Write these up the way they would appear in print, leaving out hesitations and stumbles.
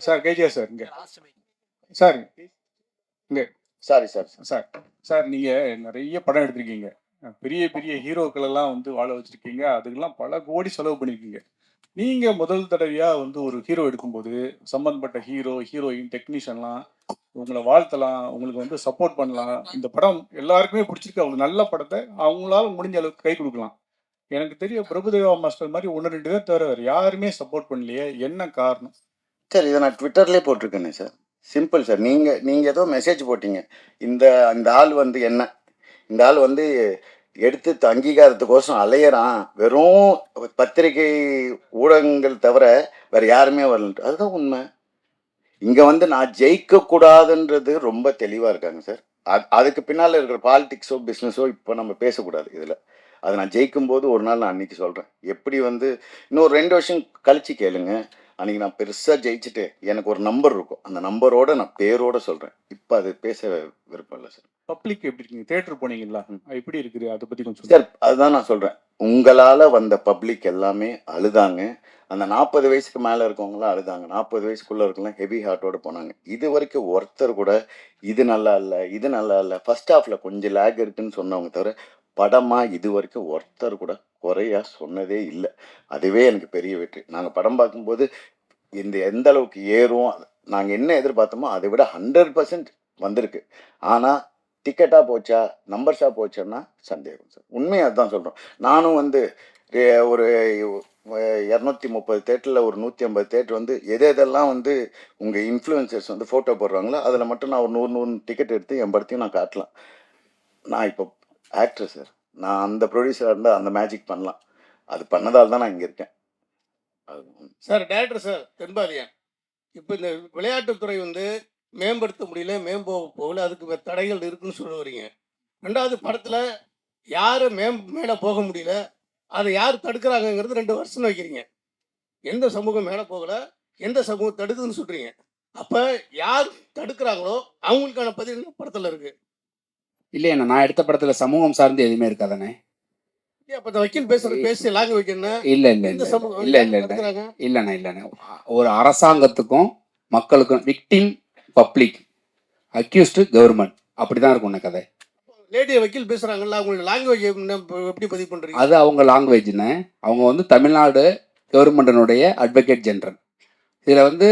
Sir KGR sir இங்கே sir இங்கே sorry sir. Sir sir நீங்கள் நிறைய படம் எடுத்திருக்கீங்க, பெரிய பெரிய ஹீரோக்கள் எல்லாம் வந்து வாழ வச்சிருக்கீங்க, அதுக்கெல்லாம் பல கோடி செலவு பண்ணியிருக்கீங்க. நீங்கள் முதல் தடவையாக வந்து ஒரு ஹீரோ எடுக்கும்போது சம்மந்தப்பட்ட ஹீரோ ஹீரோயின் டெக்னீஷியன்லாம் உங்களை வாழ்த்தலாம், உங்களுக்கு வந்து சப்போர்ட் பண்ணலாம். இந்த படம் எல்லாருக்குமே பிடிச்சிருக்கு, அவங்க நல்ல படத்தை அவங்களால முடிஞ்ச அளவுக்கு கை கொடுக்கலாம். எனக்கு தெரிய பிரபுதேவா மாஸ்டர் மாதிரி ஒன்று ரெண்டு பேர் தவிர வேறு யாருமே சப்போர்ட் பண்ணலையே, என்ன காரணம்? சார் இதை நான் ட்விட்டர்லேயே போட்டிருக்கேனே சார். Simple sir. நீங்கள் ஏதோ மெசேஜ் போட்டீங்க. இந்த இந்த ஆள் வந்து என்ன, இந்த ஆள் வந்து எடுத்து அங்கீகாரத்துக்கோசம் அலையிறான், வெறும் பத்திரிகை ஊடகங்கள் தவிர வேறு யாருமே வரலன்ட்டு. அதுதான் உண்மை. இங்கே வந்து நான் ஜெயிக்கக்கூடாதுன்றது ரொம்ப தெளிவாக இருக்காங்க சார். அதுக்கு பின்னால் இருக்கிற பாலிடிக்ஸோ பிஸ்னஸோ இப்போ நம்ம பேசக்கூடாது இதில். அதை நான் ஜெயிக்கும்போது ஒரு நாள் நான் அன்றைக்கி சொல்கிறேன். எப்படி வந்து இன்னொரு 2 வருஷம் கழித்து கேளுங்க, அன்றைக்கி நான் பெருசாக ஜெயிச்சுட்டு எனக்கு ஒரு நம்பர் இருக்கும், அந்த நம்பரோட நான் பேரோட சொல்கிறேன். இப்போ அது பேச விருப்பம் இல்லை சார். பப்ளிக் எப்படி இருக்கீங்க? தேட்டர் போனீங்களா, எப்படி இருக்குது அதை பற்றி கொஞ்சம் சார்? அதுதான் நான் சொல்கிறேன். உங்களால் வந்த பப்ளிக் எல்லாமே அழுதாங்க. அந்த 40 வயசுக்கு மேலே இருக்கவங்களாம் அழுதாங்க. 40 வயசுக்குள்ளே இருக்கலாம் ஹெவி ஹார்ட்டோடு போனாங்க. இது வரைக்கும் ஒருத்தர் கூட இது நல்லா இல்லை, இது நல்லா இல்லை, ஃபர்ஸ்ட் ஹாஃபில் கொஞ்சம் லேக் இருக்குன்னு சொன்னவங்க தவிர படமாக இது வரைக்கும் ஒருத்தர் கூட குறையா சொன்னதே இல்லை. அதுவே எனக்கு பெரிய வெற்றி. நாங்கள் படம் பார்க்கும்போது எந்த அளவுக்கு ஏறும், நாங்கள் என்ன எதிர்பார்த்தோமோ அதை விட 100% வந்திருக்கு. ஆனால் டிக்கெட்டாக போச்சா நம்பர்ஸாக போச்சோன்னா சந்தேகம் சார். உண்மையாக அதுதான் சொல்கிறோம். நானும் வந்து ஒரு 230 தேட்டரில் ஒரு 150 தேட்டர் வந்து எதெல்லாம் வந்து உங்கள் இன்ஃப்ளூயன்சர்ஸ் வந்து ஃபோட்டோ போடுறாங்களோ அதில் மட்டும் நான் ஒரு 100 டிக்கெட் எடுத்து என் படத்தையும் நான் காட்டலாம். நான் இப்போ ஆக்டர் சார். நான் அந்த ப்ரொடியூசராக இருந்தால் அந்த மேஜிக் பண்ணலாம். அது பண்ணதால் தான் நான் இங்கே இருக்கேன். சார் டேரக்டர் சார் தென்பாதியன், இப்போ இந்த விளையாட்டுத்துறை வந்து மேம்படுத்த முடியல, போகல, அதுக்கு தடைகள் இருக்குன்னு சொல்ல வரீங்க. 2வது படத்தில் யார் மேலே போக முடியல, அதை யார் தடுக்கிறாங்கங்கிறது 2 வருஷம் வைக்கிறீங்க. எந்த சமூகம் மேலே போகலை, எந்த சமூகம் தடுக்குதுன்னு சொல்கிறீங்க. அப்போ யார் தடுக்கிறாங்களோ அவங்களுக்கான பதில் படத்தில் இருக்குது. இல்லையா, நான் எடுத்த படத்தில் சமூகம் சார்ந்து எதுவுமே இருக்காதானே? அப்போ இந்த வக்கீல் பேசி லாங்குவேஜ் என்ன? இல்லை இல்லை இல்லை இல்லை இல்லை இல்லை இல்லைண்ணா இல்லைண்ணா. ஒரு அரசாங்கத்துக்கும் மக்களுக்கும் விக்டிம் பப்ளிக், அக்யூஸ்டு கவர்மெண்ட், அப்படி தான் இருக்கும் கதை. லேடியை வக்கீல் பேசுகிறாங்கல்ல, அவங்களோட லாங்குவேஜ் எப்படி பதிவு பண்ணுறீங்க? அது அவங்க லாங்குவேஜ்னு. அவங்க வந்து தமிழ்நாடு கவர்மெண்டினுடைய அட்வொகேட் ஜெனரல். இதில் வந்து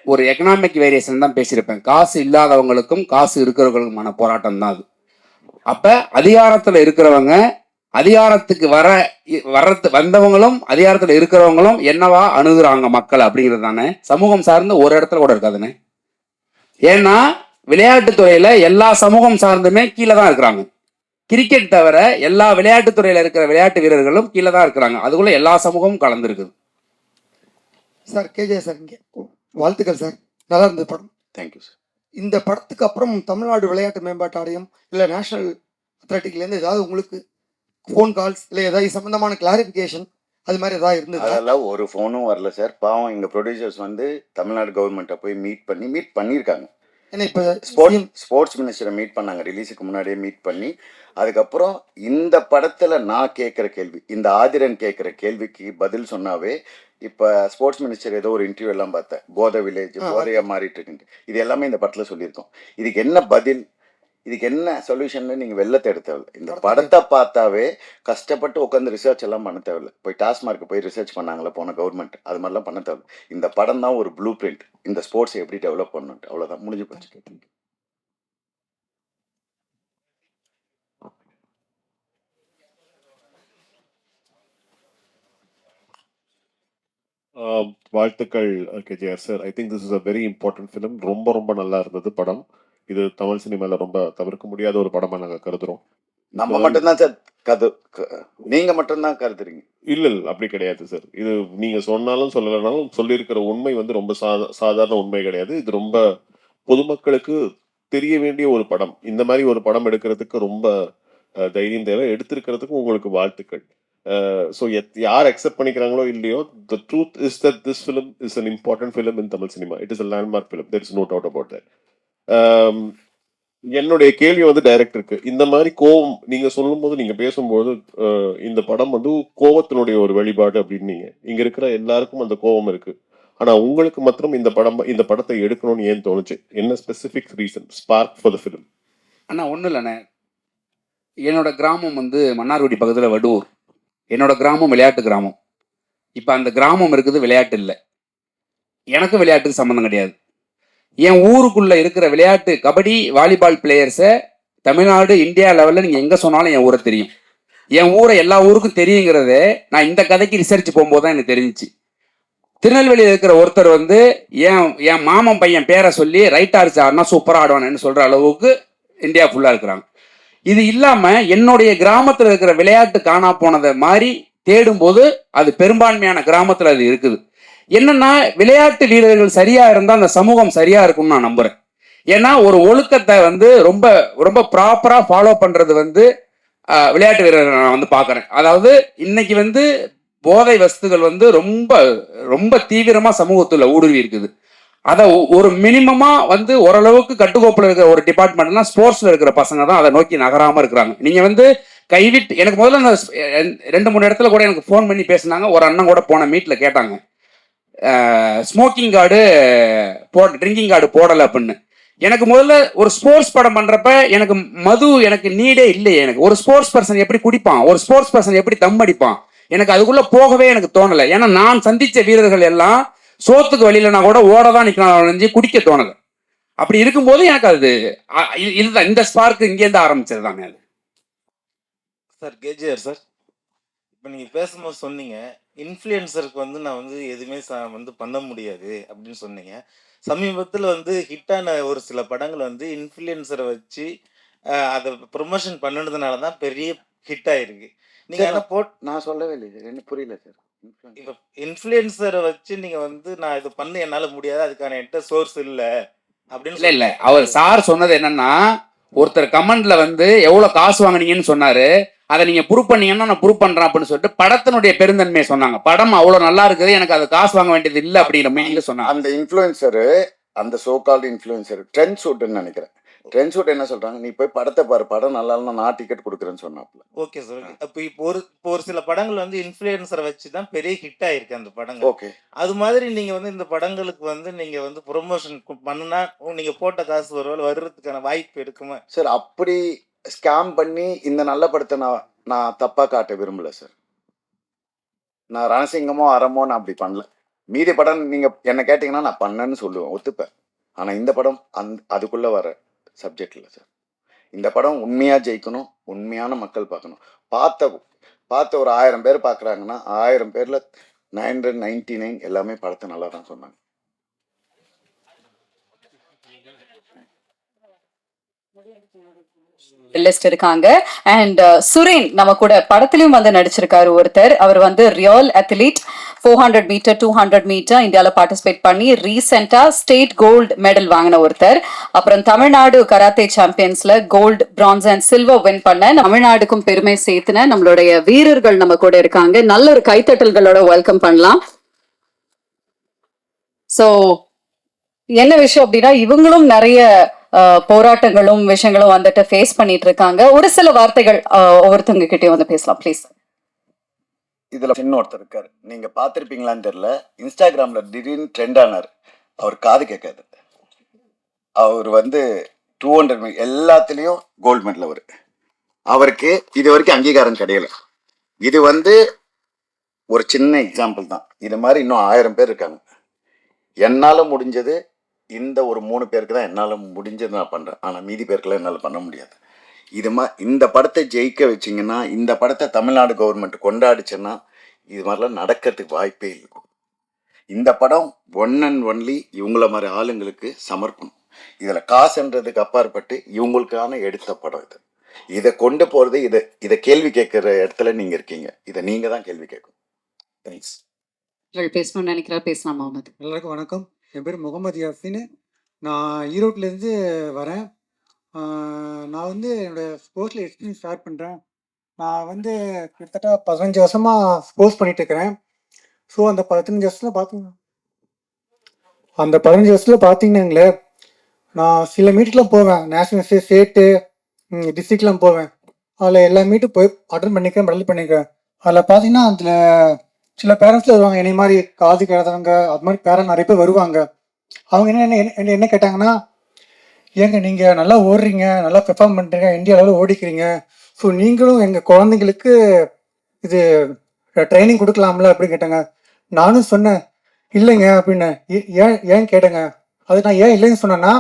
ஒரு எக்கனாமிக் வேரியேஷன் தான் பேசியிருப்பேன். காசு இல்லாதவங்களுக்கும் காசு இருக்கிறவங்களுக்குமான போராட்டம் தான் அது. அப்போ அதிகாரத்தில் இருக்கிறவங்க, அதிகாரத்துக்கு வந்தவங்களும் அதிகாரத்தில் இருக்கிறவங்களும் என்னவா அணுகுறாங்க மக்கள் அப்படிங்கிறது தானே சமூகம் சார்ந்து ஒரு இடத்துல கூட இருக்காதுன்னு. ஏன்னா விளையாட்டுத்துறையில எல்லா சமூகம் சார்ந்துமே கீழே தான் இருக்கிறாங்க. கிரிக்கெட் தவிர எல்லா விளையாட்டுத்துறையில இருக்கிற விளையாட்டு வீரர்களும் கீழே தான் இருக்கிறாங்க. அதுக்குள்ள எல்லா சமூகமும் கலந்துருக்குது. சார் கேஜே சார், இங்கே வாழ்த்துக்கள் சார், நல்லா இருந்தது படம். Thank you sir. இந்த படத்துக்கு அப்புறம் தமிழ்நாடு விளையாட்டு மேம்பாட்டு ஆணையம் இல்லை நேஷனல் அத்லட்டிக்லேருந்து ஏதாவது உங்களுக்கு ஃபோன் கால்ஸ் இல்லை ஏதாவது சம்மந்தமான கிளாரிஃபிகேஷன் அது மாதிரி ஏதாவது இருந்தது? அதெல்லாம் ஒரு ஃபோனும் வரல சார். பாவம் எங்கள் ப்ரொடியூசர்ஸ் வந்து தமிழ்நாடு கவர்மெண்ட்டை போய் மீட் பண்ணியிருக்காங்க. ஏன்னா இப்போ ஸ்போர்ட்ஸ் மினிஸ்டரை மீட் பண்ணாங்க, ரிலீஸுக்கு முன்னாடியே மீட் பண்ணி. அதுக்கப்புறம் இந்த படத்தில் நான் கேட்குற கேள்வி, இந்த ஆதிரன் கேட்குற கேள்விக்கு பதில் சொன்னாவே, இப்போ ஸ்போர்ட்ஸ் மினிஸ்டர் ஏதோ ஒரு இன்டர்வியூ எல்லாம் பார்த்தேன், போதை வில்லேஜ் போதையாக மாறிட்டு இருக்குன்ட்டு. இது எல்லாமே இந்த படத்தில் சொல்லியிருக்கோம். இதுக்கு என்ன பதில், இதுக்கு என்ன சொல்யூஷன் நீங்கள் வெளில தேட தேவையில்லை. இந்த படத்தை பார்த்தாவே கஷ்டப்பட்டு உட்காந்து ரிசர்ச் எல்லாம் பண்ண தேவையில்லை. போய் டாஸ்மார்க்கு போய் ரிசர்ச் பண்ணாங்களே போன கவர்மெண்ட், அது மாதிரிலாம் பண்ண தேவையில்லை. இந்த படம் தான் ஒரு ப்ளூ பிரிண்ட், இந்த ஸ்போர்ட்ஸை எப்படி டெவலப் பண்ணணுன்ட்டு. அவ்வளோதான், முடிஞ்சு போச்சு. வாழ்த்துக்கள் KGR sir. I think this is a very important film. ரொம்ப ரொம்ப நல்லா இருந்தது படம். இது தமிழ் சினிமாவில் ரொம்ப தவிர்க்க முடியாத ஒரு படமாக நாங்கள் கருதுறோம். நம்ம மட்டும்தான் சார் நீங்க மட்டும்தான் கருதுறீங்க? இல்லை அப்படி கிடையாது சார். இது நீங்கள் சொன்னாலும் சொல்லலைனாலும் சொல்லியிருக்கிற உண்மை வந்து ரொம்ப சாதாரண உண்மை கிடையாது. இது ரொம்ப பொதுமக்களுக்கு தெரிய வேண்டிய ஒரு படம். இந்த மாதிரி ஒரு படம் எடுக்கிறதுக்கு ரொம்ப தைரியம் தேவை. எடுத்திருக்கிறதுக்கும் உங்களுக்கு வாழ்த்துக்கள். ஸோ யார் அக்செப்ட் பண்ணிக்கிறாங்களோ இல்லையோ, the truth is that this film is an important film in Tamil cinema. It is a landmark film. There is no doubt about that. என்னுடைய கேள்வி வந்து டைரக்டருக்கு, இந்த மாதிரி கோவம் நீங்க சொல்லும் போது, நீங்க பேசும்போது இந்த படம் வந்து கோவத்தினுடைய ஒரு வெளிப்பாடு அப்படின்னு, இங்க இருக்கிற எல்லாருக்கும் அந்த கோவம் இருக்கு. ஆனா உங்களுக்கு மாத்திரம் இந்த படத்தை எடுக்கணும்னு ஏன் தோணுச்சு? என்ன specific reason spark for the film? அண்ணா ஒன்றும் இல்லைண்ணே, என்னோட கிராமம் வந்து மன்னார்குடி பக்கத்தில் வடுவூர். என்னோட கிராமம் விளையாட்டு கிராமம். இப்போ அந்த கிராமம் இருக்குது, விளையாட்டு இல்லை. எனக்கு விளையாட்டுக்கு சம்மந்தம் கிடையாது. என் ஊருக்குள்ள இருக்கிற விளையாட்டு கபடி வாலிபால் பிளேயர்ஸை தமிழ்நாடு இந்தியா லெவலில் நீங்கள் எங்கே சொன்னாலும் என் ஊரை தெரியும். என் ஊரை எல்லா ஊருக்கும் தெரியுங்கிறத நான் இந்த கதைக்கு ரிசர்ச் போகும்போது தான் எனக்கு தெரிஞ்சிச்சு. திருநெல்வேலியில் இருக்கிற ஒருத்தர் வந்து என் மாமன் பையன் பேரை சொல்லி ரைட் ஆர்ச் ஆடினா சூப்பராக ஆடுவானு சொல்கிற அளவுக்கு இந்தியா ஃபுல்லாக இருக்கிறாங்க. இது இல்லாமல் என்னுடைய கிராமத்தில் இருக்கிற விளையாட்டு காணா போனதை மாதிரி தேடும்போது அது பெரும்பான்மையான கிராமத்தில் அது இருக்குது. என்னன்னா விளையாட்டு வீரர்கள் சரியா இருந்தா அந்த சமூகம் சரியா இருக்கும்னு நான் நம்புறேன். ஏன்னா ஒரு ஒழுக்கத்தை வந்து ரொம்ப ரொம்ப ப்ராப்பரா ஃபாலோ பண்றது வந்து விளையாட்டு வீரர்கள் நான் வந்து பாக்குறேன். அதாவது இன்னைக்கு வந்து போதை வஸ்துகள் வந்து ரொம்ப ரொம்ப தீவிரமா சமூகத்துல ஊடுருவி இருக்குது. அதை ஒரு மினிமமா வந்து ஓரளவுக்கு கட்டுக்கோப்பில் இருக்கிற ஒரு டிபார்ட்மெண்ட்னா ஸ்போர்ட்ஸ்ல இருக்கிற பசங்க தான் அதை நோக்கி நகராம இருக்கிறாங்க. நீங்க வந்து கைவிட்டு எனக்கு முதல்ல 2-3 இடத்துல கூட எனக்கு ஃபோன் பண்ணி பேசினாங்க. ஒரு அண்ணன் கூட போன மீட்ல கேட்டாங்க, ஸ்மோக்கிங் கார்டு ட்ரிங்கிங் கார்டு போடலை அப்படின்னு. எனக்கு முதல்ல ஒரு ஸ்போர்ட்ஸ் படம் பண்றப்ப எனக்கு மது எனக்கு நீடே இல்லையே. எனக்கு ஒரு ஸ்போர்ட்ஸ் பர்சன் எப்படி குடிப்பான், ஒரு ஸ்போர்ட்ஸ் பர்சன் எப்படி தம் அடிப்பான், எனக்கு அதுக்குள்ள போகவே எனக்கு தோணலை. ஏன்னா நான் சந்திச்ச வீரர்கள் எல்லாம் சோத்துக்கு வழியிலனா கூட ஓடதான் நிற்கணும், குடிக்க தோணலை. அப்படி இருக்கும்போது எனக்கு அது இதுதான் இந்த ஸ்பார்க் இங்கேருந்து ஆரம்பிச்சது தானே அது. சார் கேஜிஆர் சார், இப்போ நீங்கள் பேசும்போது சொன்னீங்க இன்ஃப்ளூயன்சருக்கு வந்து நான் வந்து எதுவுமே வந்து பண்ண முடியாது அப்படின்னு சொன்னீங்க. சமீபத்தில் வந்து ஹிட்டான ஒரு சில படங்கள் வந்து இன்ஃப்ளூயன்சரை வச்சு அதை ப்ரொமோஷன் பண்ணினதுனால தான் பெரிய ஹிட் ஆயிருக்கு. நீங்கள் என்ன நான் சொல்லவே இல்லை சார், எனக்கு புரியல சார். இப்போ இன்ஃப்ளூயன்சரை வச்சு நீங்கள் வந்து நான் இது பண்ண என்னால் முடியாது, அதுக்கான என்கிட்ட சோர்ஸ் இல்லை அப்படின்னு இல்ல அவர் சார் சொன்னது என்னன்னா, ஒருத்தர் கமெண்ட்ல வந்து எவ்வளவு காசு வாங்குனீங்கன்னு சொன்னாரு, அதை நீங்க ப்ரூவ் பண்ணீங்கன்னா நான் ப்ரூவ் பண்றேன் அப்படின்னு சொல்லிட்டு படத்தினுடைய பெருந்தன்மையை சொன்னாங்க. படம் அவ்வளவு நல்லா இருக்குது, எனக்கு அது காசு வாங்க வேண்டியது இல்லை அப்படிங்கிற மீனிங்ல சொன்னாங்க. அந்த இன்ஃப்ளூயன்சரு, அந்த சோகால்டு இன்ஃப்ளூயன்சர் ட்ரெண்ட் ஷூட்னு நினைக்கிறேன். ட்ரெண்ட் ஷூட் என்ன சொல்றாங்க, நீ போய் படத்தை பாரு, படம் நல்லா இல்லைன்னா நான் டிக்கெட் கொடுக்குறேன்னு சொன்னாப்ல. Okay sir. அப்போ இப்போ ஒரு சில படங்கள் வந்து இன்ஃப்ளூயன்சரை வச்சு தான் பெரிய ஹிட் ஆயிருக்கு அந்த படங்கள். ஓகே, அது மாதிரி நீங்க வந்து இந்த படங்களுக்கு வந்து நீங்க வந்து ப்ரொமோஷன் பண்ணுனா நீங்க போட்ட காசு வர்றதுக்கான வாய்ப்பு இருக்குமா சார்? அப்படி ஸ்கேம் பண்ணி இந்த நல்ல படத்தை நான் தப்பா காட்ட விரும்பல சார். நான் ரணசிங்கமோ அறமோ நான் அப்படி பண்ணல. மீதி படம் நீங்க என்ன கேட்டீங்கன்னா நான் பண்ணேன்னு சொல்லுவேன், ஒத்துப்பேன். ஆனா இந்த படம் அதுக்குள்ள வர சப்ஜெக்ட் இல்லை சார். இந்த படம் உண்மையா ஜெயிக்கணும், உண்மையான மக்கள் பார்க்கணும். பார்த்த ஒரு 1000 பேர் பார்க்குறாங்கன்னா 1000 பேர்ல 999 எல்லாமே படத்தை நல்லா தான் சொன்னாங்க. லிஸ்ட் இருக்காங்க. அண்ட் சுரேன் நம்ம கூட படத்திலயும் வந்து நடிச்சிருக்காரு ஒருத்தர். அவர் வந்து ரியல் அத்லீட், 400 மீட்டர் 200 மீட்டர் இந்தியாவில் பார்ட்டிசிபேட் பண்ணி ரீசெண்டா ஸ்டேட் கோல்டு மெடல் வாங்கின ஒருத்தர். அப்புறம் தமிழ்நாடு கராத்தே சாம்பியன்ஸ்ல gold, bronze and silver win பண்ண தமிழ்நாடுக்கும் பெருமை சேர்த்துன நம்மளுடைய வீரர்கள் நம்ம கூட இருக்காங்க. நல்ல ஒரு கைத்தட்டல்களோட வெல்கம் பண்ணலாம். சோ என்ன விஷயம் அப்படின்னா, இவங்களும் நிறைய போராட்டங்களும் விஷயங்களும் வந்துட்டு ஃபேஸ் பண்ணிட்டு இருக்காங்க. ஒரு சில வார்த்தைகள் ஒவ்வொருத்தவங்க கிட்டே வந்து பேசலாம் ப்ளீஸ். இதுல சின்ன ஒருத்தர் இருக்காரு, நீங்க பாத்திருப்பீங்களான்னு தெரியல, இன்ஸ்டாகிராம்ல திடீர்னு ட்ரெண்ட் ஆனார். அவர் காது கேட்காது. அவர் வந்து 200 எல்லாத்துலயும் கோல்டு மெடல். அவருக்கு இது வரைக்கும் அங்கீகாரம் கிடையல. இது வந்து ஒரு சின்ன எக்ஸாம்பிள் தான். இது மாதிரி இன்னும் 1000 பேர் இருக்காங்க. என்னால முடிஞ்சது இந்த ஒரு 3 பேருக்கு தான் என்னால் முடிஞ்சது நான் பண்ணுறேன். ஆனால் மீதி பேருக்கெல்லாம் என்னால் பண்ண முடியாது. இந்த படத்தை ஜெயிக்க வச்சிங்கன்னா, இந்த படத்தை தமிழ்நாடு கவர்மெண்ட் கொண்டாடிச்சுன்னா இது மாதிரிலாம் நடக்கிறதுக்கு வாய்ப்பே இல்லை. இந்த படம் ஒன் அண்ட் ஒன்லி இவங்கள மாதிரி ஆளுங்களுக்கு சமர்ப்பணம். இதில் காசுன்றதுக்கு அப்பாற்பட்டு இவங்களுக்கான எடுத்த படம் இது. இதை கொண்டு போகிறது, இதை கேள்வி கேட்குற இடத்துல நீங்கள் இருக்கீங்க. இதை நீங்கள் தான் கேள்வி கேட்கணும். தேங்க்ஸ். பேசணும்னு நினைக்கிறா பேசலாம் முகமது. எல்லாருக்கும் வணக்கம். என் பேர் முகமது யாசின். நான் ஈரோட்லேருந்து வரேன். நான் வந்து என்னோடய ஸ்போர்ட்ஸில் எக்ஸ்பீரியன்ஸ் ஷேர் பண்ணுறேன். நான் வந்து கிட்டத்தட்ட 15 வருஷமாக ஸ்போர்ட்ஸ் பண்ணிகிட்ருக்கிறேன். ஸோ அந்த 15 வருஷத்தில் பார்த்தீங்கன்னாங்களே, நான் சில மீட்டுக்கெலாம் போவேன். நேஷ்னல் ஸ்டேட்டு டிஸ்ட்ரிக்ட்லாம் போவேன். அதில் எல்லா மீட்டும் போய் அட்டன் பண்ணிக்கிறேன், மெடல் பண்ணிக்கிறேன். அதில் பார்த்தீங்கன்னா அதில் சில பேரண்ட்ஸ்ல வருவாங்க என்னை மாதிரி காது கேட்காதவங்க அது மாதிரி பேரண்ட் நிறைய பேர் வருவாங்க. அவங்க என்ன கேட்டாங்கன்னா, ஏங்க நீங்கள் நல்லா ஓடுறீங்க, நல்லா பெர்ஃபார்ம் பண்ணுறீங்க, இந்தியா லெவலில் ஓடிக்கிறீங்க, ஸோ நீங்களும் எங்கள் குழந்தைங்களுக்கு இது ட்ரைனிங் கொடுக்கலாம்ல அப்படின்னு கேட்டாங்க. நானும் சொன்னேன் இல்லைங்க அப்படின்னு. ஏன் ஏன் கேட்டேங்க. அது நான் ஏன் இல்லைன்னு சொன்னேன்னா,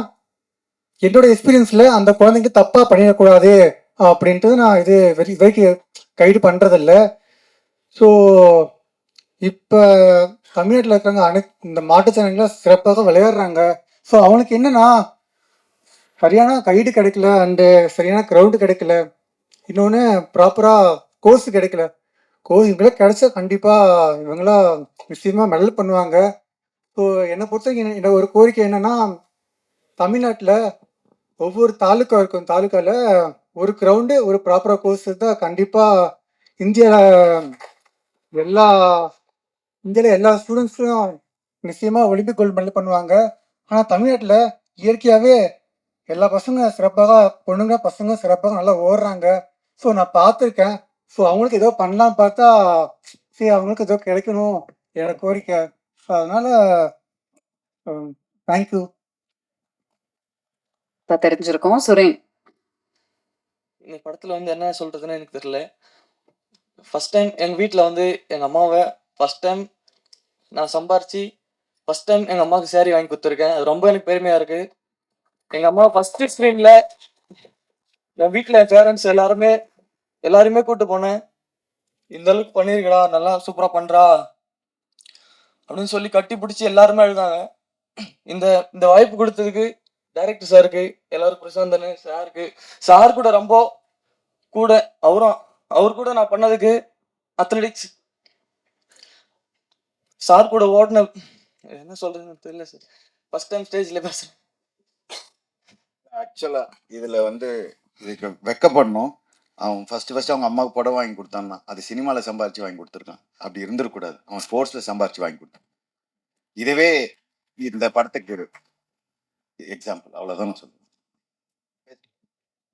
என்னோட எக்ஸ்பீரியன்ஸில் அந்த குழந்தைங்க தப்பாக பண்ணிடக்கூடாது அப்படின்ட்டு நான் இது வரைக்கும் கைடு பண்ணுறதில்ல. ஸோ இப்போ தமிழ்நாட்டில் இருக்கிறவங்க இந்த மாற்றுத்திறனாளிகள் சிறப்பாக விளையாடுறாங்க. ஸோ அவனுக்கு என்னன்னா சரியான கைடு கிடைக்கல அண்டு சரியான க்ரௌண்டு கிடைக்கல, இன்னொன்று ப்ராப்பராக கோர்ஸ் கிடைக்கல. கோர்ஸ் இவங்களாம் கிடைச்சா கண்டிப்பாக இவங்களாம் நிச்சயமாக மெடல் பண்ணுவாங்க. ஸோ என்னை பொறுத்த வரைக்கும் என்னோட ஒரு கோரிக்கை என்னென்னா, தமிழ்நாட்டில் ஒவ்வொரு தாலுக்கா இருக்கும், தாலுக்காவில் ஒரு கிரவுண்டு ஒரு ப்ராப்பராக கோர்ஸ் தான் கண்டிப்பாக இந்தியாவில் எல்லா ஸ்டூடெண்ட்ஸும் நிச்சயமாக ஒலிம்பிக் கோல்டு மெடல் பண்ணுவாங்க. ஆனால் தமிழ்நாட்டில் இயற்கையாகவே எல்லா பசங்க சிறப்பாக, பொண்ணுங்க பசங்க சிறப்பாக நல்லா ஓடுறாங்க. ஸோ நான் பார்த்துருக்கேன். ஸோ அவங்களுக்கு ஏதோ பண்ணலாம் பார்த்தா சரி அவங்களுக்கு ஏதோ கிடைக்கணும் என்னோட கோரிக்கை. ஸோ அதனால் தேங்க்யூ. தெரிஞ்சிருக்கோம். சுரேன். இந்த படத்தில் வந்து என்ன சொல்கிறதுன்னு எனக்கு தெரியல. ஃபஸ்ட் டைம் எங்கள் வீட்டில் வந்து எங்கள் அம்மாவை ஃபஸ்ட் டைம் நான் சம்பாரித்து ஃபஸ்ட் டைம் எங்கள் அம்மாவுக்கு சேரீ வாங்கி கொடுத்துருக்கேன். அது ரொம்ப எனக்கு பெருமையாக இருக்குது. எங்கள் அம்மா ஃபஸ்ட்டு ஸ்க்ரீனில் என் வீட்டில் என் பேரண்ட்ஸ் எல்லாருமே கூப்பிட்டு போனேன். இந்த அளவுக்கு பண்ணியிருக்கடா, நல்லா சூப்பராக பண்ணுறா அப்படின்னு சொல்லி கட்டி பிடிச்சி எல்லாருமே அழுதாங்க. இந்த இந்த வாய்ப்பு கொடுத்ததுக்கு டைரக்டர் சாருக்கு, எல்லாரும் பிரசாந்தனு சாருக்கு, சார் கூட ரொம்ப கூட அவர் கூட நான் பண்ணதுக்கு அத்லெட்டிக்ஸ் சார் கூட ஓடின என்ன சொல்றதுன்னு தெரியல சார். ஃபர்ஸ்ட் டைம் ஸ்டேஜ்ல பேசுறேன். ஆக்சுவலா இதுல வந்து இதுக்கு வெக்கப்படணும். அவன் ஃபர்ஸ்ட் அவங்க அம்மாவுக்கு புடவை வாங்கி கொடுத்தான்னா அது சினிமாவில் சம்பாரிச்சு வாங்கி கொடுத்துருக்கான். அப்படி இருந்துடக்கூடாது. அவன் ஸ்போர்ட்ஸ்ல சம்பாரிச்சு வாங்கி கொடுத்தான். இதுவே இந்த படத்துக்கு ஒரு எக்ஸாம்பிள். அவ்வளவுதான் நான் சொல்லுவேன்.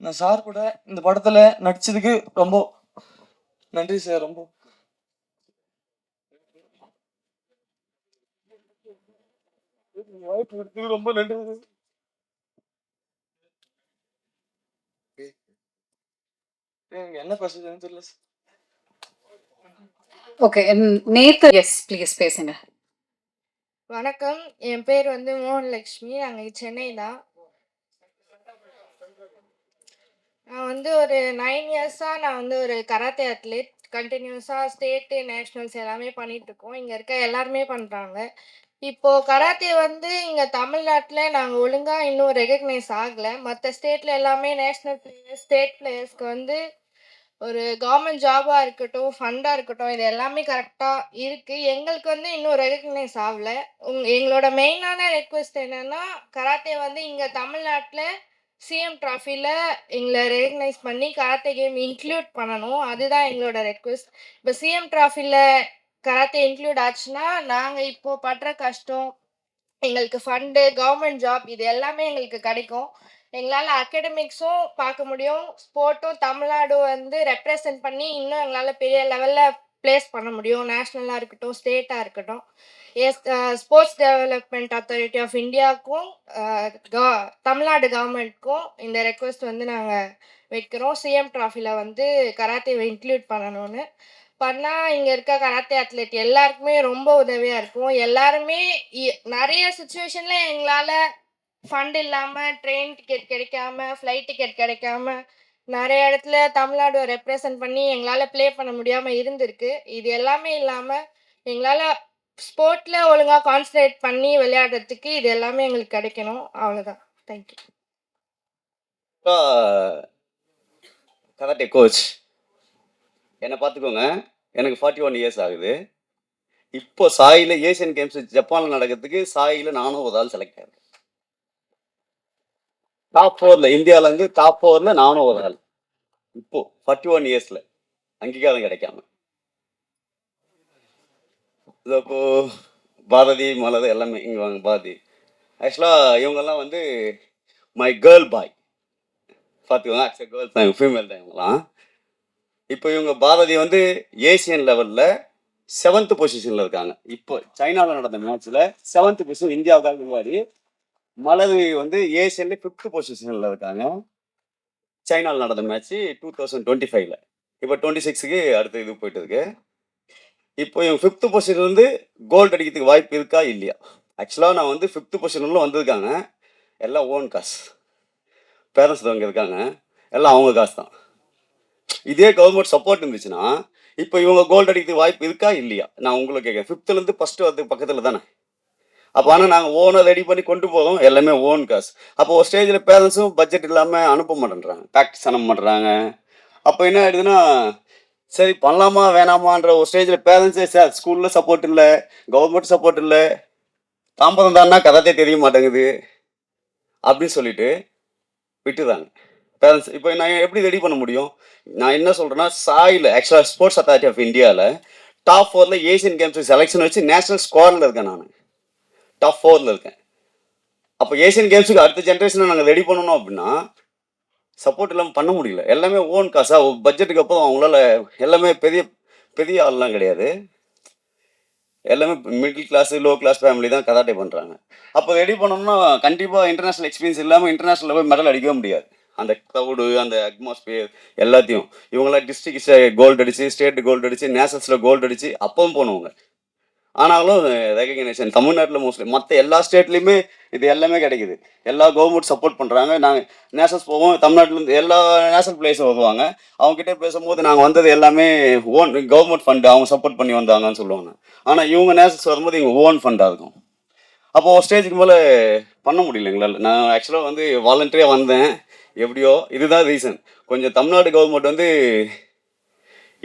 நான் சார் கூட இந்த படத்துல நடிச்சதுக்கு ரொம்ப நன்றி சார். ரொம்ப வாய்ப்பு கொடுத்ததுக்கு ரொம்ப நன்றி சார். எனக்கு என்ன பேசுறதுன்னு தெரியல சார். ஓகே, நேத்து எஸ் ப்ளீஸ் பேசுங்க. வணக்கம், என் பேர் வந்து மோகன்லக்ஷ்மி. நாங்கள் சென்னை தான். நான் வந்து ஒரு 9 இயர்ஸாக நான் வந்து ஒரு கராத்தே அத்லெட். கண்டினியூஸாக ஸ்டேட்டு நேஷ்னல்ஸ் எல்லாமே பண்ணிகிட்ருக்கோம். இங்கே இருக்க எல்லாருமே பண்ணுறாங்க. இப்போது கராத்தே வந்து இங்கே தமிழ்நாட்டில் நாங்கள் ஒழுங்காக இன்னும் ரெகக்னைஸ் ஆகலை. மற்ற ஸ்டேட்டில் எல்லாமே நேஷ்னல் பிளேயர்ஸ், ஸ்டேட் பிளேயர்ஸ்க்கு வந்து ஒரு கவர்மெண்ட் ஜாபாக இருக்கட்டும், ஃபண்டாக இருக்கட்டும், இது எல்லாமே கரெக்டாக இருக்குது. எங்களுக்கு வந்து இன்னும் ரெகக்னைஸ் ஆகலை. எங்களோட மெயினான ரெக்வெஸ்ட் என்னென்னா, கராத்தே வந்து இங்கே தமிழ்நாட்டில் சிஎம் ட்ராஃபியில் எங்களை ரெகக்னைஸ் பண்ணி கராத்தே கேம் இன்க்ளூட் பண்ணணும். அதுதான் எங்களோட ரெக்வெஸ்ட். இப்போ சிஎம் ட்ராஃபியில் கராத்தே இன்க்ளூட் ஆச்சுன்னா நாங்கள் இப்போது படுற கஷ்டம், எங்களுக்கு ஃபண்டு, கவர்மெண்ட் ஜாப் இது எல்லாமே எங்களுக்கு கிடைக்கும். எங்களால் அகாடமிக்ஸும் பார்க்க முடியும், ஸ்போர்ட்டும் தமிழ்நாடு வந்து ரெப்ரசன்ட் பண்ணி இன்னும் எங்களால் பெரிய லெவலில் ப்ளேஸ் பண்ண முடியும். நேஷ்னலாக இருக்கட்டும், ஸ்டேட்டாக இருக்கட்டும். ஸ்போர்ட்ஸ் டெவலப்மெண்ட் அத்தாரிட்டி ஆஃப் இந்தியாவுக்கும் தமிழ்நாடு கவர்மெண்ட்க்கும் இந்த ரெக்வெஸ்ட் வந்து நாங்கள் வைக்கிறோம். சிஎம் ட்ராஃபியில் வந்து கராத்தேவை இன்க்ளூட் பண்ணணும்னு பண்ணால் இங்கே இருக்க கராத்தே அத்லெட் எல்லாருக்குமே ரொம்ப உதவியாக இருக்கும். எல்லாருமே நிறைய சுச்சுவேஷனில் எங்களால் ஃபண்ட் இல்லாமல், ட்ரெயின் டிக்கெட் கிடைக்காம, ஃப்ளைட் டிக்கெட் கிடைக்காம நிறைய இடத்துல தமிழ்நாடு ரெப்ரசன்ட் பண்ணி எங்களால் ப்ளே பண்ண முடியாமல் இருந்திருக்கு. இது எல்லாமே இல்லாமல் எங்களால் ஸ்போர்ட்டில் ஒழுங்காக கான்சன்ட்ரேட் பண்ணி விளையாடுறதுக்கு இது எல்லாமே எங்களுக்கு கிடைக்கணும். அவ்வளோதான். தேங்க்யூ. கராட்டே கோச் என்னை பார்த்துக்கோங்க. எனக்கு 41 இயர்ஸ் ஆகுது. இப்போ சாயில் ஏசியன் கேம்ஸ் ஜப்பானில் நடக்கிறதுக்கு சாயில் நானும் ஒரு ஆள் செலக்ட் ஆகிறேன். டாப் 4ல் இந்தியாவிலேருந்து டாப் 4ல் நானும் ஒரு ஆள். இப்போ 41 இயர்ஸில் அங்கீகாரம் கிடைக்காம இப்போ பாரதி மலர் எல்லாமே இங்கே வாங்க. பாரதி ஆக்சுவலாக இவங்கெல்லாம் வந்து மை கேர்ள் பாய் பார்த்துக்கோங்க. ஆக்சுவலாக கேர்ள்ஸ் தான், ஃபீமேல் தான் இவங்கெல்லாம். இப்போ இவங்க பாரதி வந்து ஏசியன் லெவலில் 7th பொசிஷனில் இருக்காங்க. இப்போ சைனாவில் நடந்த மேட்ச்சில் 7th பொசிஷன் இந்தியாவுக்காக விளையாடி மலது வந்து ஏசியன்ல 5th பொசிஷனில் இருக்காங்க. சைனாவில் நடந்த மேட்ச்சு 2025ல். இப்போ 26க்கு அடுத்த இது போயிட்டு இருக்கு. இப்போ இவங்க 5th பொசிஷன் வந்து கோல்டு அடிக்கிறதுக்கு வாய்ப்பு இருக்கா இல்லையா? ஆக்சுவலாக நான் வந்து 5th பொசிஷனில் வந்திருக்காங்க. எல்லாம் ஓன் காசு. பேரண்ட்ஸ் அங்கே இருக்காங்க. எல்லாம் அவங்க காசு தான். இதே கவர்மெண்ட் சப்போர்ட் இருந்துச்சுன்னா இப்போ இவங்க கோல்டு அடிக்கிறதுக்கு வாய்ப்பு இருக்கா இல்லையா? நான் உங்களை கேட்குறேன். 5th ஃபஸ்ட்டு வந்து பக்கத்தில் தானே. அப்போ ஆனால் நாங்கள் ஓனை ரெடி பண்ணி கொண்டு போதும், எல்லாமே ஓன் காசு. அப்போ ஒரு ஸ்டேஜில் பேரண்ட்ஸும் பட்ஜெட் இல்லாமல் அனுப்ப மாட்டேன்றாங்க, ப்ராக்டிஸ் அனுப்ப மாட்டேறாங்க. அப்போ என்ன ஆயிடுதுன்னா, சரி பண்ணலாமா வேணாமான்ற ஒரு ஸ்டேஜில் பேரண்ட்ஸே சார் ஸ்கூலில் சப்போர்ட் இல்லை, கவர்மெண்ட் சப்போர்ட் இல்லை, தாம்பரம் தானா கராத்தே தெரிய மாட்டேங்குது அப்படின்னு சொல்லிட்டு விட்டுறாங்க பேரண்ட்ஸ். இப்போ நான் எப்படி ரெடி பண்ண முடியும்? நான் என்ன சொல்கிறேன்னா, சாயில் ஆக்சுவலாக ஸ்போர்ட்ஸ் அத்தாரிட்டி ஆஃப் இந்தியாவில் டாப் 4ல் ஏசியன் கேம்ஸ் செலெக்ஷன் வச்சு நேஷனல் ஸ்குவாடில் இருக்கேன். நான் டாப் 4ல் இருக்கேன். அப்போ ஏசியன் கேம்ஸுக்கு அடுத்த ஜென்ரேஷனை நாங்கள் ரெடி பண்ணணும் அப்படின்னா சப்போர்ட் இல்லாமல் பண்ண முடியல. எல்லாமே ஓன் காசா பட்ஜெட்டுக்கு அப்புறம் அவங்களால எல்லாமே பெரிய பெரிய ஆள்லாம் கிடையாது. எல்லாமே middle class low class family தான் கராட்டே பண்ணுறாங்க. அப்போ ரெடி பண்ணோம்னா கண்டிப்பாக இன்டர்நேஷ்னல் எக்ஸ்பீரியன்ஸ் இல்லாமல் இன்டர்நேஷ்னலில் போய் மெடல் அடிக்கவே முடியாது. அந்த க்ரௌடு, அந்த அட்மாஸ்பியர் எல்லாத்தையும் இவங்களாம் டிஸ்ட்ரிக்ட் கோல்டு அடிச்சு, ஸ்டேட் கோல்டு அடிச்சு, நேஷனல்ஸில் கோல்டு அடிச்சு அப்பவும் போனவங்க. ஆனாலும் ரெகக்னேஷன் தமிழ்நாட்டில் மோஸ்ட்லி மற்ற எல்லா ஸ்டேட்லேயுமே இது எல்லாமே கிடைக்குது. எல்லா கவர்மெண்ட் சப்போர்ட் பண்ணுறாங்க. நாங்கள் நேஷனல்ஸ் போவோம், தமிழ்நாட்டிலேருந்து எல்லா நேஷனல் பிளேயர்ஸும் வருவாங்க. அவங்ககிட்ட பேசும்போது நாங்கள் வந்தது எல்லாமே ஓன் கவர்மெண்ட் ஃபண்டு, அவங்க சப்போர்ட் பண்ணி வந்தாங்கன்னு சொல்லுவாங்க. ஆனால் இவங்க நேஷனல்ஸ் வரும்போது இவங்க ஓன் ஃபண்டாக இருக்கும். அப்போது ஒரு ஸ்டேஜுக்கு மேலே பண்ண முடியல எங்களால். நான் ஆக்சுவலாக வந்து வாலண்டரியாக வந்தேன். எப்படியோ இதுதான் ரீசன். கொஞ்சம் தமிழ்நாடு கவர்மெண்ட் வந்து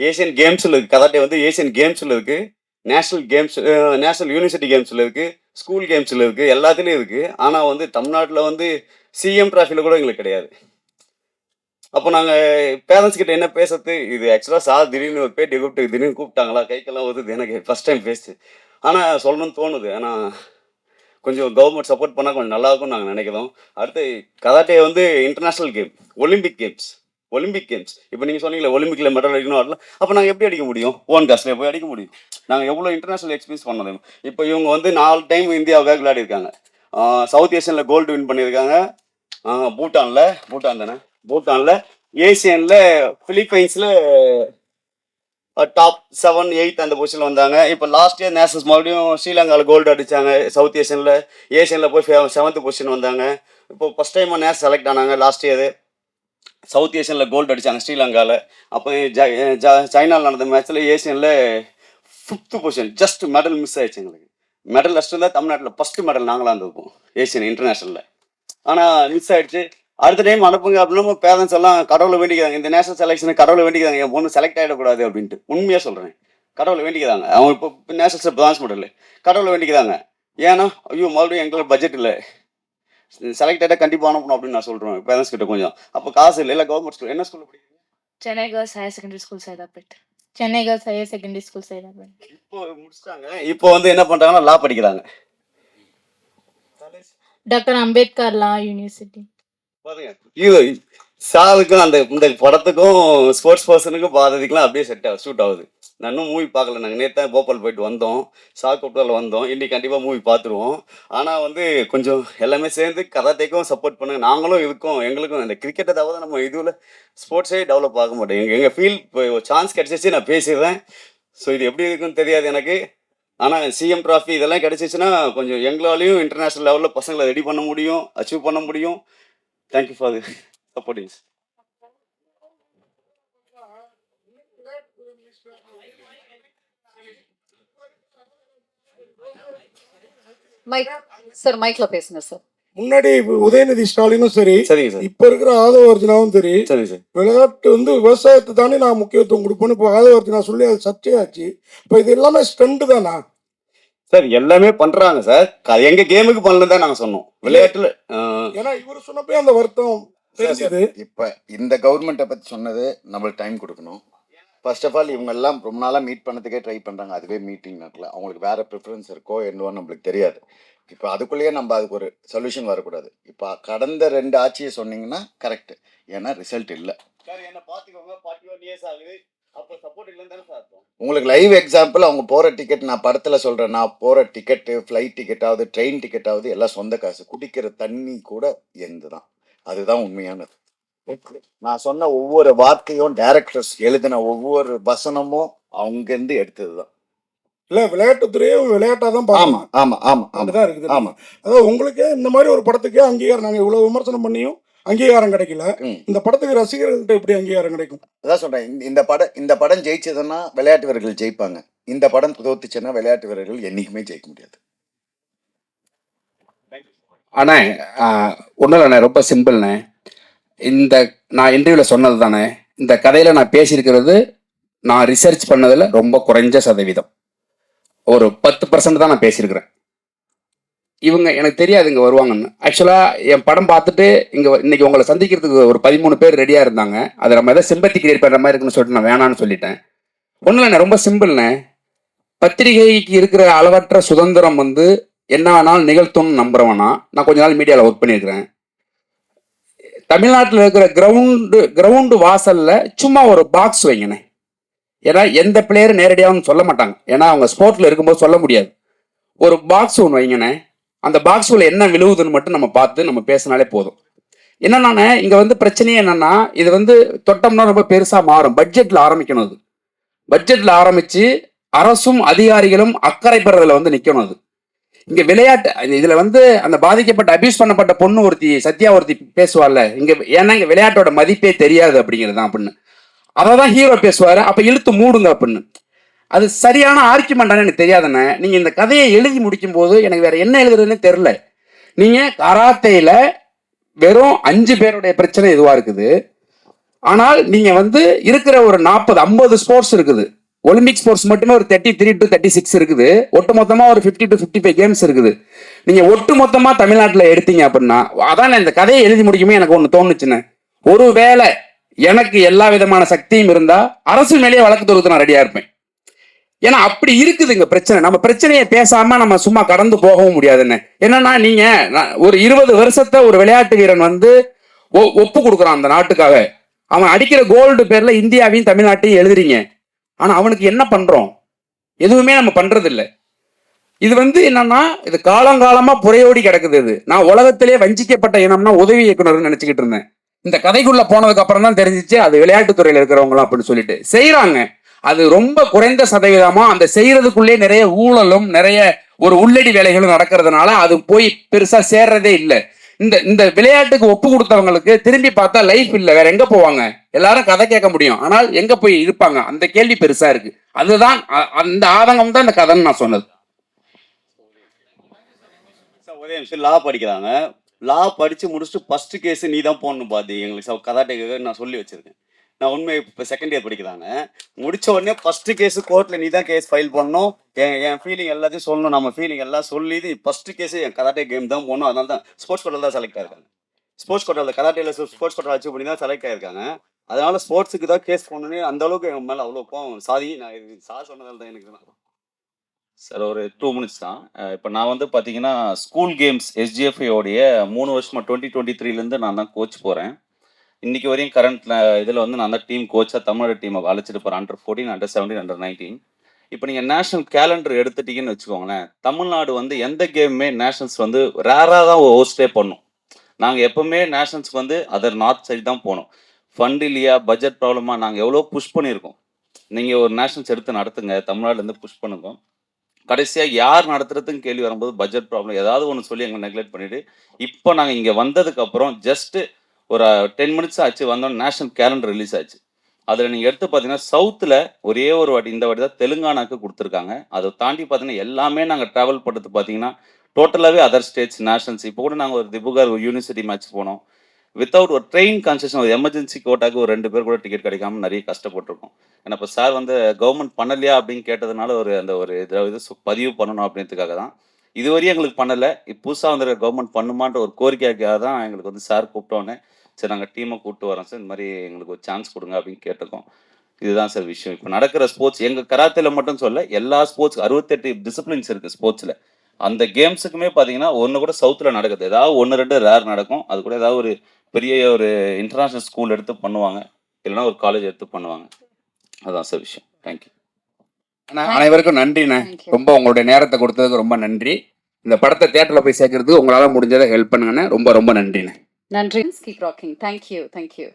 ஏசியன் கேம்ஸில் இருக்குது, கராட்டே வந்து ஏசியன் கேம்ஸில் இருக்குது, நேஷ்னல் கேம்ஸ், நேஷ்னல் யூனிவர்சிட்டி கேம்ஸில் இருக்குது, ஸ்கூல் கேம்ஸில் இருக்குது, எல்லாத்துலேயும் இருக்குது. ஆனால் வந்து தமிழ்நாட்டில் வந்து சிஎம் டிராஃபியில் கூட எங்களுக்கு கிடையாது. அப்போ நாங்கள் பேரண்ட்ஸ் கிட்ட என்ன பேசுறது? இது ஆக்சுவலாக சார் திடீர்னு ஒரு பேட்டி கூப்பிட்டு திடீர்னு கூப்பிட்டாங்களா, கைக்கெல்லாம் வருது எனக்கு ஃபஸ்ட் டைம் பேசு. ஆனால் சொல்லணும்னு தோணுது. ஆனால் கொஞ்சம் கவர்மெண்ட் சப்போர்ட் பண்ணால் கொஞ்சம் நல்லாயிருக்கும்னு நாங்கள் நினைக்கிறோம். அடுத்து கராட்டே வந்து இன்டர்நேஷ்னல் கேம், ஒலிம்பிக் கேம்ஸ். இப்போ நீங்கள் சொன்னீங்களே ஒலிம்பிக்கில் மெடல் அடிக்கணும் வரலாம். அப்போ நாங்கள் எப்படி அடிக்க முடியும்? ஓன் காஸ்ட்லேயே போய் அடிக்க முடியும். நாங்கள் எவ்வளோ இன்டர்நேஷ்னல் எக்ஸ்பீரியன்ஸ் பண்ணது. இப்போ இவங்க வந்து 4 டைம் இந்தியாவுக்காக விளையாடிருக்காங்க. சவுத் ஏஷியனில் கோல்டு வின் பண்ணியிருக்காங்க. பூட்டானில் ஏசியனில் பிலிப்பைன்ஸில் டாப் 7, 8 அந்த பொசிஷனில் வந்தாங்க. இப்போ லாஸ்ட் இயர் நேஷனல்ஸ் மறுபடியும் ஸ்ரீலங்காவில் கோல்டு அடித்தாங்க. சவுத் ஏஷியனில் போய் 7th பொசிஷன் வந்தாங்க. இப்போ ஃபஸ்ட் டைமாக நேஷனல் செலக்ட் ஆனாங்க. லாஸ்ட் இயர் சவுத் ஏஷியனில் கோல்டு அடித்தாங்க ஸ்ரீலங்காவில். அப்போ சைனாவில் நடந்த மேட்ச்சில் ஏசியனில் 5th position, just medal miss ஆயிடுச்சு எங்களுக்கு. மெடல் ஃபஸ்ட்டு இருந்தால் தமிழ்நாட்டில் ஃபஸ்ட்டு மெடல் நாங்களாக இருந்திருப்போம் ஏசியன் இன்டர்நேஷ்னலில். ஆனால் மிஸ் ஆகிடுச்சு. அடுத்த டைம் அனுப்புங்க அப்படின்னா பேரண்ட்ஸ் எல்லாம் கடவுளை வேண்டிக்கிறாங்க. இந்த நேஷனல் செலெக்ஷனை கடவுளை வேண்டிக்கிறாங்க, என் பொண்ணு செலக்ட் ஆகிடக்கூடாது அப்படின்ட்டு. உண்மையாக சொல்கிறேன், கடவுளை வேண்டிக்கிறாங்க. அவங்க இப்போ நேஷனல் பிரான்ஸ் மெடல் கடவுளை வேண்டிக்கிறாங்க. ஏன்னா ஐயோ மறுபடியும் எங்களுக்கு பட்ஜெட் இல்லை, செலக்ட் ஆகிட்டா கண்டிப்பாக அனுப்பணும் அப்படின்னு நான் சொல்கிறேன் பேரண்ட்ஸ் கிட்ட. கொஞ்சம் அப்போ காசு இல்லை. இல்லை கவர்மெண்ட் ஸ்கூல், என்ன ஸ்கூலில் படிக்கிறீங்க? Chennai girls higher secondary school Saidapet. Chennai girls higher secondary school Saidapet. இப்போ முடிச்சிட்டாங்க. இப்போ வந்து என்ன பண்ணுறாங்கன்னா லா படிக்கிறாங்க. டாக்டர் அம்பேத்கர் லா யூனிவர்சிட்டி. பாருங்க, இது சாருக்கும் அந்த இந்த படத்துக்கும் ஸ்போர்ட்ஸ் பர்சனுக்கும் பாரதிக்கெலாம் அப்படியே சூட் ஆகுது. நான் இன்னும் மூவி பார்க்கல. நாங்கள் நேற்று தான் போபால் போயிட்டு வந்தோம், சார் கூப்பிட்டால வந்தோம். இன்றைக்கி கண்டிப்பாக மூவி பார்த்துருவோம். ஆனால் வந்து கொஞ்சம் எல்லாமே சேர்ந்து கராத்தேக்கும் சப்போர்ட் பண்ணுங்க. நாங்களும் இருக்கோம், எங்களுக்கும் இந்த கிரிக்கெட்டை தவிர நம்ம இதுவில் ஸ்போர்ட்ஸே டெவலப் ஆக மாட்டோம். எங்கள் ஃபீல் இப்போ சான்ஸ் கிடச்சிச்சு, நான் பேசிடுறேன். ஸோ இது எப்படி இருக்குன்னு தெரியாது எனக்கு. ஆனால் சிஎம் ட்ராஃபி இதெல்லாம் கிடச்சிச்சின்னா கொஞ்சம் எங்களாலையும் இன்டர்நேஷ்னல் லெவலில் பசங்களை ரெடி பண்ண முடியும், அச்சீவ் பண்ண முடியும். தேங்க்யூ ஃபார் தி சப்போர்ட்டிங்ஸ். சார் மைக்ல பேசுங்க சார். முன்னாடி உதயநிதி ஸ்டாலினும் சரி, சரிங்க சார். இப்போ இருக்கிற ஆதவ அர்ஜுனாவும் சரி, சரிங்க சார். விளையாட்டு வந்து விவசாயத்தை தானே நான் முக்கியத்துவம் கொடுப்பேன்னு இப்போ ஆதவ அர்ஜுனா சொல்லி அது சர்ச்சையாச்சு. இப்போ இது எல்லாமே ஸ்ட்ரெண்ட் தானா சார்? எல்லாமே பண்றாங்க சார். எங்க கேமுக்கு பண்ணல தான் நாங்க சொன்னோம். விளையாட்டுல ஏன்னா இவர் சொன்னப்பே அந்த வருத்தம் தெரிஞ்சது. இப்போ இந்த கவர்மெண்ட்டை பற்றி சொன்னது நம்மளுக்கு டைம் கொடுக்கணும். ஃபர்ஸ்ட் ஆஃப் ஆல் இவங்க எல்லாம் ரொம்ப நாளாக மீட் பண்ணதுக்கே ட்ரை பண்ணுறாங்க, அதுவே மீட்டிங் நடக்கல. அவங்களுக்கு வேறு ப்ரிஃபரன்ஸ் இருக்கோ என்னவோ நம்மளுக்கு தெரியாது. இப்போ அதுக்குள்ளேயே நம்ம அதுக்கு ஒரு சொல்யூஷன் வரக்கூடாது. இப்போ கடந்த 2 ஆட்சியை சொன்னீங்கன்னா கரெக்டு, ஏன்னா ரிசல்ட் இல்லை. சார் என்ன பார்த்துக்கோங்க, 41 இயர்ஸ் ஆகுது. அப்போ சப்போர்ட் இல்லைன்னு தானே சார் அர்த்தம். உங்களுக்கு லைவ் எக்ஸாம்பிள் அவங்க போகிற டிக்கெட் நான் படத்தில் சொல்கிறேன், நான் போகிற டிக்கெட்டு, ஃப்ளைட் டிக்கெட்டாவது, ட்ரெயின் டிக்கெட்டாவது எல்லாம் சொந்த காசு. குடிக்கிற தண்ணி கூட எந்து தான். அதுதான் உண்மையானது. நான் சொன்ன ஒவ்வொரு வார்த்தையும் டைரக்டர்ஸ் எழுதின ஒவ்வொரு வசனமும் அவங்கேருந்து எடுத்தது தான். இல்ல விளையாட்டுத்துறையும் விளையாட்டா தான் ஆமா பார்க்கணும். ஆமா ஆமா ஆமா அப்படிதான் இருக்குது. ஆமா. அதாவது உங்களுக்கு இந்த மாதிரி ஒரு படத்துக்கு அங்கீகாரம், நாங்க இவ்வளவு விமர்சனம் பண்ணியும் அங்கீகாரம் கிடைக்கல. ம். இந்த படத்துக்கு ரசிகர்கள்ட்ட எப்படி அங்கீகாரம் கிடைக்கும்? அதான் சொல்றேன், இந்த படம் ஜெயிச்சதுன்னா விளையாட்டு வீரர்கள் ஜெயிப்பாங்க. இந்த படம் தோத்துச்சுன்னா விளையாட்டு வீரர்கள் என்னைக்குமே ஜெயிக்க முடியாது. அண்ணே ஒன்றும் இல்லைண்ணே, ரொம்ப சிம்பிள்ண்ணே. இந்த நான் இன்டர்வியூவில் சொன்னது தானே, இந்த கதையில் நான் பேசியிருக்கிறது நான் ரிசர்ச் பண்ணதில் ரொம்ப குறைஞ்ச சதவீதம், ஒரு 10% தான் நான் பேசியிருக்கிறேன். இவங்க எனக்கு தெரியாது இங்கே வருவாங்கன்னு. ஆக்சுவலாக என் படம் பார்த்துட்டு இன்னைக்கு உங்களை சந்திக்கிறதுக்கு ஒரு 13 பேர் ரெடியாக இருந்தாங்க. அதை நம்ம எதாவது சிம்பத்தி கிரியேட் பண்ணுற மாதிரி இருக்குன்னு சொல்லிட்டு நான் வேணான்னு சொல்லிட்டேன். ஒன்றும் இல்லைண்ணே, ரொம்ப சிம்பிள்ண்ணே. பத்திரிகைக்கு இருக்கிற அளவற்ற சுதந்திரம் என்ன வேணாலும் நிகழ்த்தும்னு நம்புறவனா. நான் கொஞ்ச நாள் மீடியாவில் ஒர்க் பண்ணியிருக்கிறேன். தமிழ்நாட்டில் இருக்கிற கிரவுண்டு வாசல்ல சும்மா ஒரு பாக்ஸ் வைங்கண்ணே. ஏன்னா எந்த பிளேயரும் நேரடியாகவும் சொல்ல மாட்டாங்க, ஏன்னா அவங்க ஸ்போர்ட்ல இருக்கும்போது சொல்ல முடியாது. ஒரு பாக்ஸ் ஒன்று வைங்கண்ணே. அந்த பாக்ஸுக்குள்ள என்ன விழுவுதுன்னு மட்டும் நம்ம பார்த்து நம்ம பேசினாலே போதும். என்னன்னா இங்க பிரச்சனையே என்னன்னா, இது தொட்டோம்னா ரொம்ப பெருசா மாறும். பட்ஜெட்ல ஆரம்பிக்கணும். அது பட்ஜெட்ல ஆரம்பிச்சு அரசும் அதிகாரிகளும் அக்கறை பெறதுல நிக்கணும். அது இங்க விளையாட்டு இதுல அந்த பாதிக்கப்பட்ட அபியூஸ் பண்ணப்பட்ட பொண்ணு ஒருத்தி, சத்யா ஒருத்தி பேசுவாள்ல இங்க, ஏன்னா இங்க விளையாட்டோட மதிப்பே தெரியாது அப்படிங்கிறது அப்படின்னு. அதான் ஹீரோ பேசுவாரு, அப்ப இழுத்து மூடுங்க அப்படின்னு. அது சரியான ஆர்குமெண்டானு எனக்கு தெரியாதுண்ணே. நீங்க இந்த கதையை எழுதி முடிக்கும் போது எனக்கு வேற என்ன எழுதுறதுன்னு தெரியல. நீங்க கராத்தேல வெறும் 5 பேருடைய பிரச்சனை இதுவா இருக்குது. ஆனால் நீங்க இருக்கிற ஒரு 40-50 ஸ்போர்ட்ஸ் இருக்குது. ஒலிம்பிக் ஸ்போர்ட்ஸ் மட்டுமே ஒரு 33 to 36 இருக்குது. ஒட்டு மொத்தமா ஒரு 50 to 55 கேம்ஸ் இருக்குது. நீங்க ஒட்டு மொத்தமா தமிழ்நாட்டில் எடுத்தீங்க அப்படின்னா, அதான் இந்த கதையை எழுதி முடிக்குமே எனக்கு ஒன்று தோணுச்சுன்னு, ஒருவேளை எனக்கு எல்லா விதமான சக்தியும் இருந்தா அரசு மேலேயே வழக்கு தொடுத்து நான் ரெடியா இருப்பேன். ஏன்னா அப்படி இருக்குது இங்க பிரச்சனை. நம்ம பிரச்சனையை பேசாம நம்ம சும்மா கடந்து போகவும் முடியாதுன்னு. என்னன்னா நீங்க ஒரு 20 வருஷத்தை ஒரு விளையாட்டு வீரன் ஒப்பு கொடுக்குறான் அந்த நாட்டுக்காக. அவன் அடிக்கிற கோல்டு பேர்ல இந்தியாவையும் தமிழ்நாட்டையும் எழுதுறீங்க. ஆனா அவனுக்கு என்ன பண்றோம்? எதுவுமே நம்ம பண்றது இல்லை. இது என்னன்னா இது காலங்காலமா புறையோடி கிடக்குது. இது நான் உலகத்திலே வஞ்சிக்கப்பட்ட இனம்னா உதவி இயக்குனர்னு நினைச்சுக்கிட்டு இருந்தேன். இந்த கதைக்குள்ள போனதுக்கு அப்புறம் தான் தெரிஞ்சிச்சு அது விளையாட்டுத்துறையில இருக்கிறவங்களாம் அப்படின்னு சொல்லிட்டு செய்யறாங்க. அது ரொம்ப குறைந்த சதவீதமா அந்த செய்யறதுக்குள்ளே நிறைய ஊழலும் நிறைய ஒரு உள்ளடி வேலைகளும் நடக்கிறதுனால அது போய் பெருசா சேர்றதே இல்லை. இந்த விளையாட்டுக்கு ஒப்பு கொடுத்தவங்களுக்கு திரும்பி பார்த்தா லைஃப் இல்லை, வேற எங்க போவாங்க? எல்லாரும் கதை கேட்க முடியும், ஆனால் எங்க போய் இருப்பாங்க? அந்த கேள்வி பெருசா இருக்கு. அதுதான் அந்த ஆதங்கம் தான் இந்த கதைன்னு நான் சொன்னது. ஒரே நிமிஷம், லா படிக்கிறாங்க. லா படிச்சு முடிச்சுட்டு ஃபர்ஸ்ட் கேஸ் நீ தான் போடணும் பாதி எங்களுக்கு கதாட்டேக்கு நான் சொல்லி வச்சிருக்கேன். நான் உண்மை இப்போ செகண்ட் இயர் படிக்கிறாங்க. முடிச்ச உடனே ஃபர்ஸ்ட் கேஸ் கோர்ட்ல நீ தான் கேஸ் ஃபைல் பண்ணணும். என் ஃபீலிங் எல்லாத்தையும் சொல்லணும். நம்ம ஃபீலிங் எல்லாம் சொல்லி ஃபர்ஸ்ட் கேஸ் என் கராட்டே கேம் தான் போகணும். அதனால தான் ஸ்போர்ட்ஸ் கோட்டாவில் தான் செலக்ட் ஆயிருக்காங்க. ஸ்போர்ட்ஸ் கோட்டாவில் கராட்டேல ஸ்போர்ட்ஸ் கோட்டா அச்சீவ் பண்ணி தான் செலக்ட் ஆயிருக்காங்க. அதனால ஸ்போர்ட்ஸுக்கு தான் கேஸ் பண்ணணுன்னு அந்த அளவுக்கு என் மேலே அவ்வளோ கோவம். சாரி, நான் இது சார் சொன்னதால தான் எனக்கு தான். சார் ஒரு 2 மினிட்ஸ் தான். இப்போ நான் பார்த்தீங்கன்னா ஸ்கூல் கேம்ஸ் SGFஐயோடைய 3 வருஷமாக 2023லேருந்து நான் தான் கோச் போகிறேன். இன்றைக்கி வரையும் கரண்ட்டில் இதில் நான் தான் டீம் கோச்சாக தமிழோட டீமை அழைச்சிட்டு போகிறேன். Under 14, Under 17, Under 19. இப்போ நீங்கள் நேஷ்னல் கேலண்டர் எடுத்துட்டீங்கன்னு வச்சுக்கோங்களேன், தமிழ்நாடு எந்த கேமுமே நேஷனல்ஸ் ரேராக தான் ஹோஸ்டே பண்ணும். நாங்கள் எப்போவுமே நேஷனல்ஸ்க்கு அதர் நார்த் சைடு தான் போனோம். ஃபண்ட் இல்லையா, பட்ஜெட் ப்ராப்ளமாக நாங்கள் எவ்வளோ புஷ் பண்ணியிருக்கோம். நீங்கள் ஒரு நேஷனல்ஸ் எடுத்து நடத்துங்க, தமிழ்நாடுலேருந்து புஷ் பண்ணுங்க. கடைசியாக யார் நடத்துறதுன்னு கேள்வி வரும்போது பட்ஜெட் ப்ராப்ளம் ஏதாவது ஒன்று சொல்லி எங்களை நெக்லெக்ட் பண்ணிவிட்டு, இப்போ நாங்கள் இங்கே வந்ததுக்கப்புறம் ஜஸ்ட்டு ஒரு 10 மினிட்ஸ் ஆச்சு, வந்தோம் நேஷனல் கேலண்டர் ரிலீஸ் ஆச்சு. அதில் நீங்கள் எடுத்து பார்த்தீங்கன்னா சவுத்தில் ஒரே ஒரு வாட்டி, இந்த வாட்டி தான் தெலுங்கானாக்கு கொடுத்துருக்காங்க. அதை தாண்டி பார்த்தீங்கன்னா எல்லாமே நாங்கள் ட்ராவல் பண்ணுறது பார்த்தீங்கன்னா டோட்டலாகவே அதர் ஸ்டேட்ஸ் நேஷனல்ஸ். இப்போ கூட நாங்கள் ஒரு திபுகார் யூனிவர்சிட்டி மேட்ச் போனோம். வித்தவுட் ஒரு ட்ரெயின் கன்செஷன், ஒரு எமர்ஜென்சி கோட்டாக்கு ஒரு 2 பேர் கூட டிக்கெட் கிடைக்காம நிறைய கஷ்டப்பட்டிருக்கோம். ஏன்னா இப்போ சார் கவர்மெண்ட் பண்ணலையா அப்படின்னு கேட்டதுனால ஒரு இது பதிவு பண்ணணும் அப்படின்றதுக்காக தான். இதுவரையும் எங்களுக்கு பண்ணலை. இப்போ புதுசாக கவர்மெண்ட் பண்ணுமான்ற ஒரு கோரிக்கைக்காக தான் எங்களுக்கு சார் கூப்பிட்டோன்னே சரி நாங்கள் டீமை கூப்பிட்டு வரோம் சார், இந்த மாதிரி எங்களுக்கு ஒரு சான்ஸ் கொடுங்க அப்படின்னு கேட்டிருக்கோம். இதுதான் சார் விஷயம். இப்போ நடக்கிற ஸ்போர்ட்ஸ் எங்கள் கராத்தேல மட்டும் சொல்ல, எல்லா ஸ்போர்ட்ஸ் 68 டிசிப்ளின்ஸ் இருக்குது ஸ்போர்ட்ஸில். அந்த கேம்ஸுக்குமே பார்த்தீங்கன்னா ஒன்று கூட சவுத்தில் நடக்குது, ஏதாவது 1-2 ரேர் நடக்கும். அது கூட ஏதாவது ஒரு பெரிய ஒரு இன்டர்நேஷ்னல் ஸ்கூல் எடுத்து பண்ணுவாங்க, இல்லைன்னா ஒரு காலேஜ் எடுத்து பண்ணுவாங்க. அதான் சார் விஷயம். தேங்க்யூ. அண்ணா, அனைவருக்கும் நன்றிண்ணே. Thank you. ரொம்ப உங்களுடைய நேரத்தை கொடுத்ததுக்கு ரொம்ப நன்றி. இந்த படத்தை தியேட்டர்ல போய் சேர்க்கறதுக்கு உங்களால முடிஞ்சதை ஹெல்ப் பண்ணுங்கண்ணே. ரொம்ப ரொம்ப நன்றிண்ணே. நன்றி. Keep rocking. Thank you. Thank you.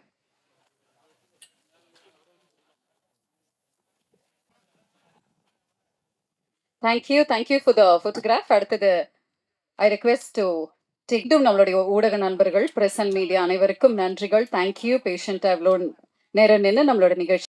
Thank you for the photograph. அடுத்தது ஐ ரெக்வெஸ்ட் டு டேக் நம்மளுடைய ஊடக நண்பர்கள், பிரஸ் அண்ட் மீடியா அனைவருக்கும் நன்றிகள். தேங்க்யூ. பேஷண்ட்டாக இவ்வளோ நேரம் நின்று நம்மளோட நிகழ்ச்சி